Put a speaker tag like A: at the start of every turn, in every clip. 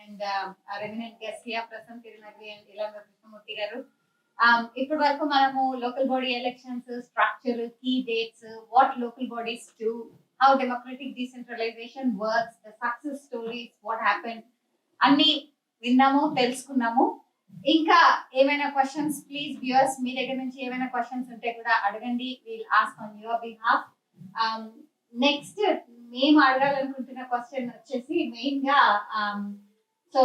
A: and our eminent guest here, Prasanth Tirunagari and Ilanga Krishnamurthy garu. ఇప్పటి వరకు మనము local body elections structure key dates what local bodies do how democratic decentralization works the success stories what happen అన్ని విన్నాము తెలుసుకున్నాము. ఇంకా ఏమైనా questions please viewers మీ దగ్గర నుంచి ఏమైనా క్వశ్చన్స్ ఉంటే కూడా అడగండి. Will ask on your behalf. Next మేము అడగాలనుకుంటున్న క్వశ్చన్ వచ్చేసి మెయిన్ గా సో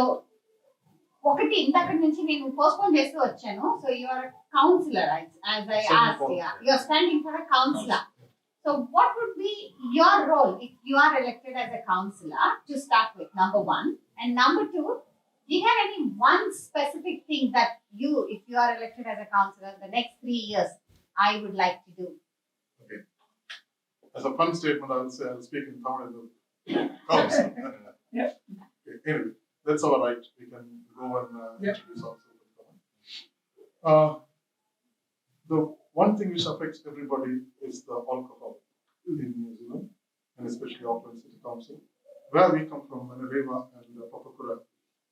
A: ఒకటి ఇంతక నుంచి నేను పోస్ట్పోన్ చేస్తూ వచ్చాను. So you are councillor as I asked, you are standing for a counselor. So what would be your role if you are elected as a counselor, to start with, number one? And number two, do you have any one specific thing that you, if you are elected as a counselor, the next 3 years, I would like to do?
B: Okay. As a fun statement, I will say I'll speak in Tamil. Council.
C: Yeah.
B: Okay. Anyway, that's all right. We can go and introduce also. The one thing which affects everybody is the alcohol in New Zealand, and especially Auckland City Council. Where we come from, Manareva and Papakura,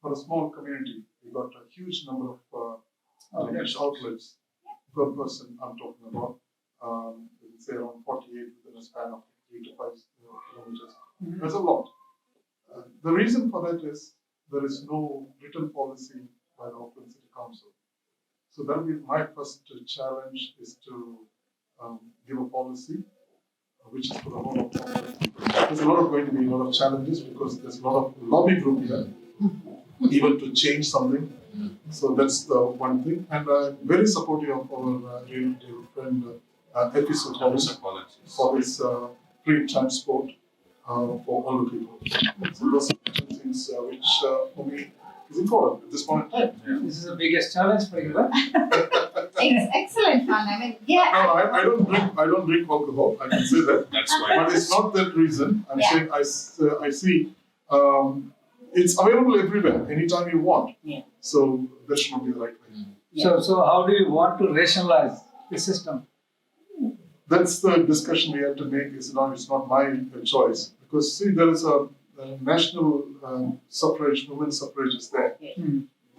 B: for a small community, we got a huge number of outlets per person. I'm talking about, say around 48 within a span of 3 to 5 kilometers. Mm-hmm. There's a lot. The reason for that is there is no written policy by the Auckland City Council. So that will be my first challenge, is to give a policy which is for the whole of Auckland. There's going to be a lot of challenges because there's a lot of lobby group here, even to change something. So that's the one thing. And I'm very supportive of our real dear friend episode for this free transport for all the people. So those are two things which for me is important at this point in time.
C: Yeah. This is the biggest challenge for you, right?
A: It's excellent fun. I mean, yeah.
B: No, I don't drink alcohol. I can say that.
D: That's why.
B: But it's not that reason. I'm saying I see it's available everywhere, anytime you want.
A: Yeah.
B: So that should not be the right way.
A: Yeah.
C: So how do you want to rationalize the system?
B: That's the discussion we have to make. It's not my choice, because see, there is a national suffrage, women's suffrage is there.
C: Yeah.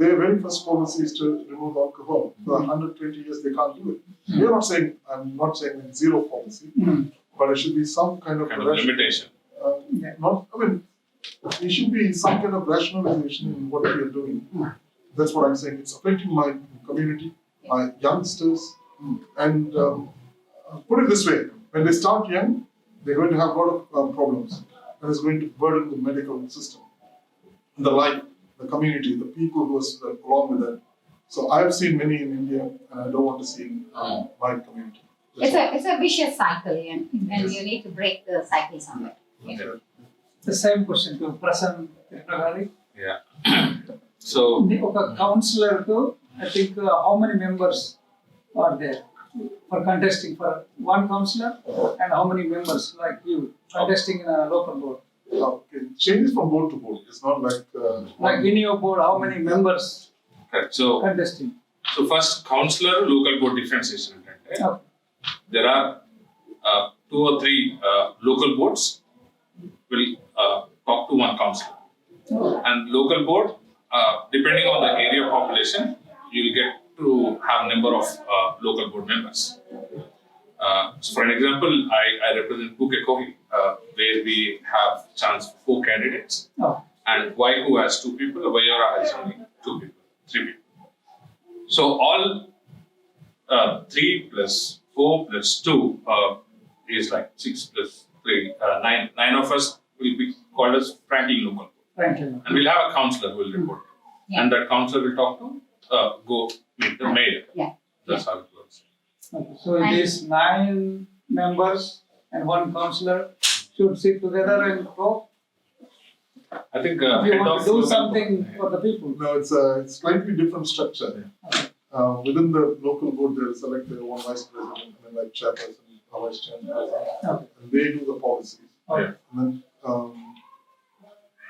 B: Their very first policy is to remove alcohol. For 120 years, they can't do it. We are not saying, I'm not saying zero policy, but there should be some kind of
D: limitation.
B: There should be some kind of rationalization in what we are doing. That's what I'm saying. It's affecting my community, my youngsters, and put it this way: when they start young, they're going to have a lot of problems, and it's going to burden the medical system, the life, the community, the people who are along with that. So I've seen many in India, and I don't want to see in my community.
A: It's a vicious cycle, and you need to break the cycle somewhere.
B: Okay.
C: The same question to Prasanth Tirunagari.
D: Yeah. So,
C: a counselor, I think how many members are there for contesting for one counselor, and how many members like you contesting in a local board?
B: Okay. Changes from board to board. It's not like
C: in your board, how many members contesting?
D: So first, counselor, local board differentiation. Right?
C: Okay.
D: There are 2 or 3 local boards will talk to one counselor, and local board, depending on the area population, you will get to have number of local board members. So for an example, I represent Pukekohe, where we have chance for 4 candidates, and Waiku has 2 people, Wayara has only 2 people, 3 people. So all 3 plus 4 plus 2 is like 6 plus 3, 9 of us will be called as Franklin local board. And we'll have a counselor who will report. And that counselor will talk to, go meet the mayor.
A: Yeah.
D: That's how it works.
C: Okay. So it is 9 members and 1 counselor should sit together and talk.
D: I think
C: if you want to do something for the people.
B: No, it's a slightly different structure.
C: Okay.
B: Within the local board, they select their own vice president, and then like chairperson, vice chairperson, and they do the policies.
C: Okay.
B: And then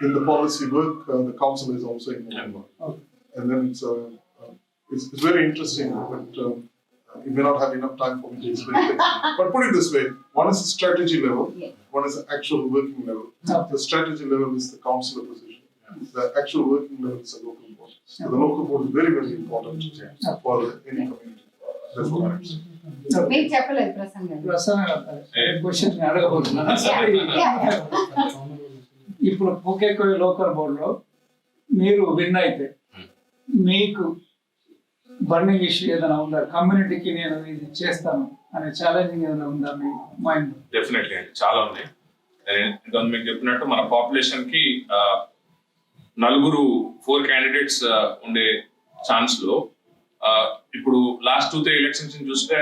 B: in the policy work, the council is also involved.
C: Okay.
B: And then it's very interesting, but you may not have enough time for me to explain things. But put it this way: one is the strategy level, one is the actual working level.
C: Okay.
B: The strategy level is the councillor position. the actual working level is a local board. So the local board is very, very important for any community. That's what I'm saying.
A: మీకు చెప్పలేదు ప్రసంగ గారు.
C: Question అడగబోతున్నాను. ఇప్పుడు పూకేకోయి local బోర్డులో మీరు win అయితే మీకు burning issue ఏదైనా ఉందా? కమ్యూనిటీకి నేను ఇది చేస్తాను అనే ఛాలెంజింగ్ ఏదైనా ఉందా మీ మైండ్?
D: డెఫినెట్లీ అండి, చాలా ఉంది. నేను మీకు చెప్పినట్టు మన పాపులేషన్ కి 4 క్యాండిడేట్స్ ఉండే ఛాన్స్ లో ఇప్పుడు లాస్ట్ 2-3 ఎలక్షన్స్ చూస్తే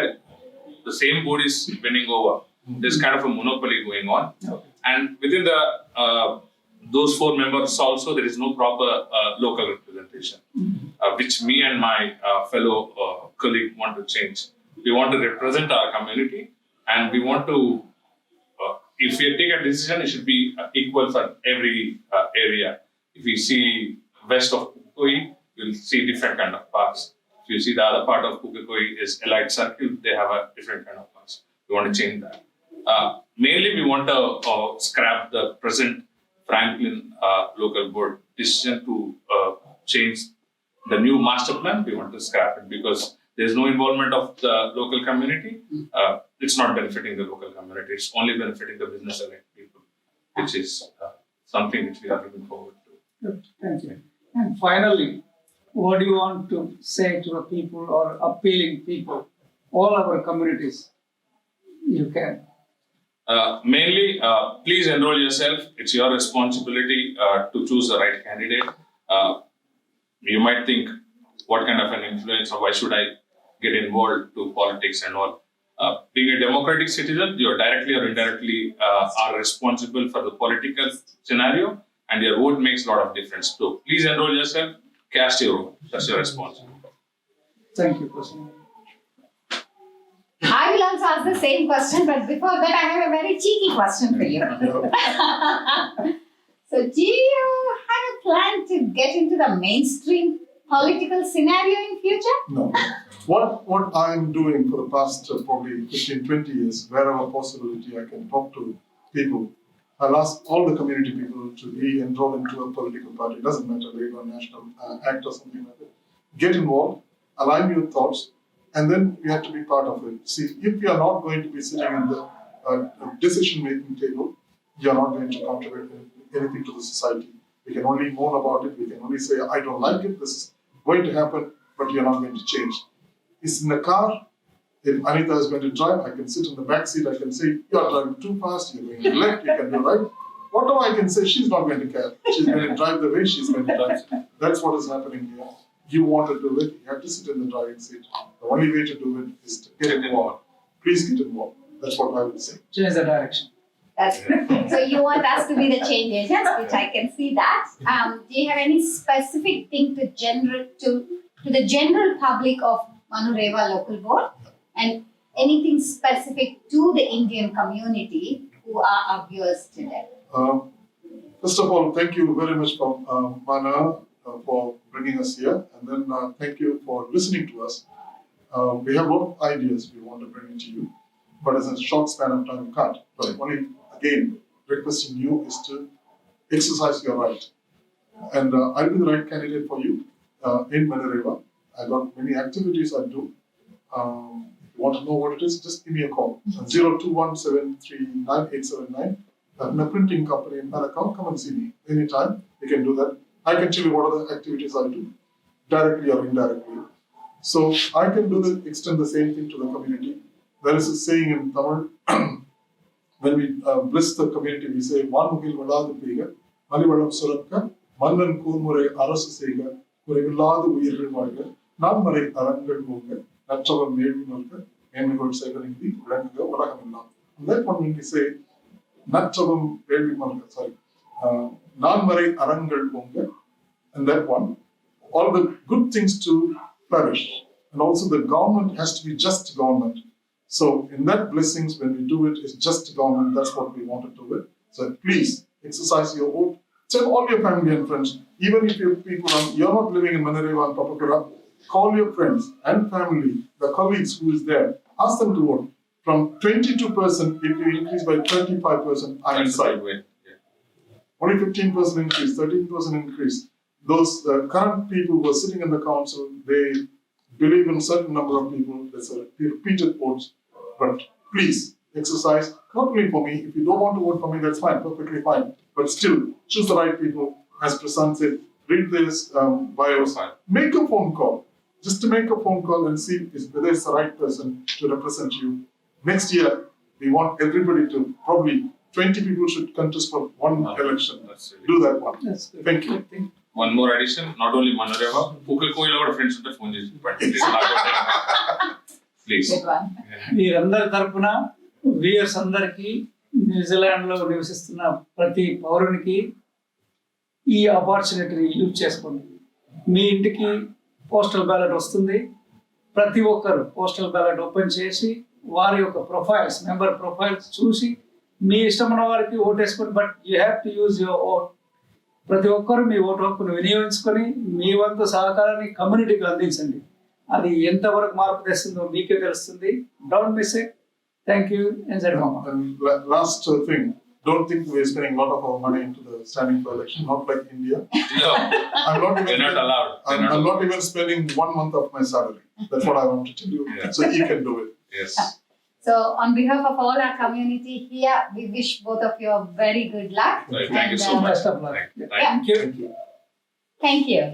D: the same board is winning over. There's kind of a monopoly going on, and within the those 4 members also there is no proper local representation, which me and my fellow colleague want to change. We want to represent our community, and we want to if we take a decision, it should be equal for every area. If we see west of Pukekoi, you'll see different kind of parks. If you see the other part of Pukekoi is Elite Circle, they have a different kind of parks. We want to change that. Mainly, we want to scrap the present Franklin local board decision to change the new master plan. We want to scrap it because there's no involvement of the local community. It's not benefiting the local community. It's only benefiting the business people, which is something which we are looking forward to.
C: Good. Thank you. And finally, what do you want to say to the people or appealing people, all our communities? You can.
D: Mainly, please enroll yourself. It's your responsibility to choose the right candidate. You might think, what kind of an influence or why should I get involved to politics and all? Being a democratic citizen, you directly or indirectly are responsible for the political scenario, and your vote makes a lot of difference. So please enroll yourself, cast your vote. That's your responsibility.
C: Thank you, Person.
A: I will also ask the same question, but before that, I have a very cheeky question for you. So, do you have a plan to get into the mainstream political scenario in future?
B: No. What I am doing for the past probably 15-20 years, wherever possibility I can talk to people, I'll ask all the community people to be enrolled into a political party. It doesn't matter, Labour, National, ACT or something like that. Get involved, align your thoughts, and then you have to be part of it. See, if you are not going to be sitting in the decision-making table, you are not going to contribute anything to the society. We can only moan about it. We can only say, I don't like it. This is going to happen, but you're not going to change. It's in the car. If Anita is going to drive, I can sit in the back seat. I can say, you're driving too fast. You're going to left. You can do right. Whatever I can say, she's not going to care. She's going to drive the way she's going to drive. That's what is happening here. You want to do it. You have to sit in the driving seat. The only way to do it is to get involved. Please get involved. That's what I would say.
C: Change the direction.
A: That's so you want us to be the change agents, which I can see that. Do you have any specific thing to the general public of Manureva local board, and anything specific to the Indian community who are our viewers today?
B: First of all, thank you very much for Mana for bringing us here, and then thank you for listening to us. We have a lot of ideas we want to bring to you, but as a short span of time, we can't. But only again requesting you is to exercise your right, and I'll be the right candidate for you in Manureva. I've got many activities I do. If you want to know what it is, just give me a call. 021739879. I'm a printing company in Paragon. Come and see me anytime. You can do that. I can tell you what are the activities I do, directly or indirectly. So I can extend the same thing to the community. There is a saying in Tamil, when we bless the community, we say, "Vanmugil vadadu peiga, malivalam surakka, mannan kurmurai arasu seiga, kurevilladu uyirgal valga, நான்மறை அறங்கள் போங்க, நற்றவர் மேல்வி நல்க, மேன்மைகள் சேகரிந்தி, விளங்குக உலகமெல்லாம்." And that one when we say, நற்றவம் வேள்வி மல்க, நான்மறை அறங்கள் போங்க, and that one, all the good things to flourish. And also the government has to be just government. So in that blessings, when we do it, it's just government. That's what we want to do it. So please exercise your vote. Tell all your family and friends. Even if you're not living in Manureva and Papakura, call your friends and family, the colleagues who is there. Ask them to vote. From 22%, if you increase by 35%, I'm inside. only 15% increase, 13% increase. Those current people who are sitting in the council, they believe in certain number of people. There's a repeated votes, but please exercise. Not only for me. If you don't want to vote for me, that's fine, perfectly fine. But still, choose the right people. As Prasant said, read this bios. Make a phone call. Just to make a phone call and see whether it's the right person to represent you. Next year, we want everybody to, probably 20 people should contest for one election. Do that one.
C: That's good.
B: Thank you.
D: One more addition, not only Manareva, Pukalkoil friends ఉంటే phone చేసి please.
A: Good one.
C: మీరందరి తరపున viewers అందరికీ New Zealand లో నివసిస్తున్న ప్రతి పౌరునికి ఈ ఆపర్చునిటీని use చేసుకోండి. మీ ఇంటికి పోస్టల్ బ్యాలెట్ వస్తుంది. ప్రతి ఒక్కరు పోస్టల్ బ్యాలెట్ ఓపెన్ చేసి వారి యొక్క ప్రొఫైల్స్, మెంబర్ ప్రొఫైల్స్ చూసి మీ ఇష్టమైన వారికి ఓటేసుకోండి. But you have to use your vote. ప్రతి ఒక్కరు మీ ఓటు హక్కును వినియోగించుకొని మీ వంతు సహకారాన్ని కమ్యూనిటీకి అందించండి. అది ఎంతవరకు మార్పు తెస్తుందో మీకే తెలుస్తుంది. Don't miss it. Thank you. Enjoy మామా.
B: And last thing, don't think we're spending a lot of our money into the standing for election, not like India.
D: No,
B: I'm not even,
D: they're not allowed.
B: I'm not even spending 1 month of my salary. That's what I want to tell you.
D: Yeah.
B: So you can do it.
D: Yes.
A: So on behalf of all our community here, we wish both of you a very good luck.
D: Right. Thank you
A: And,
D: so much.
C: Best of luck.
D: Thank you.
C: Thank you.
A: Thank you.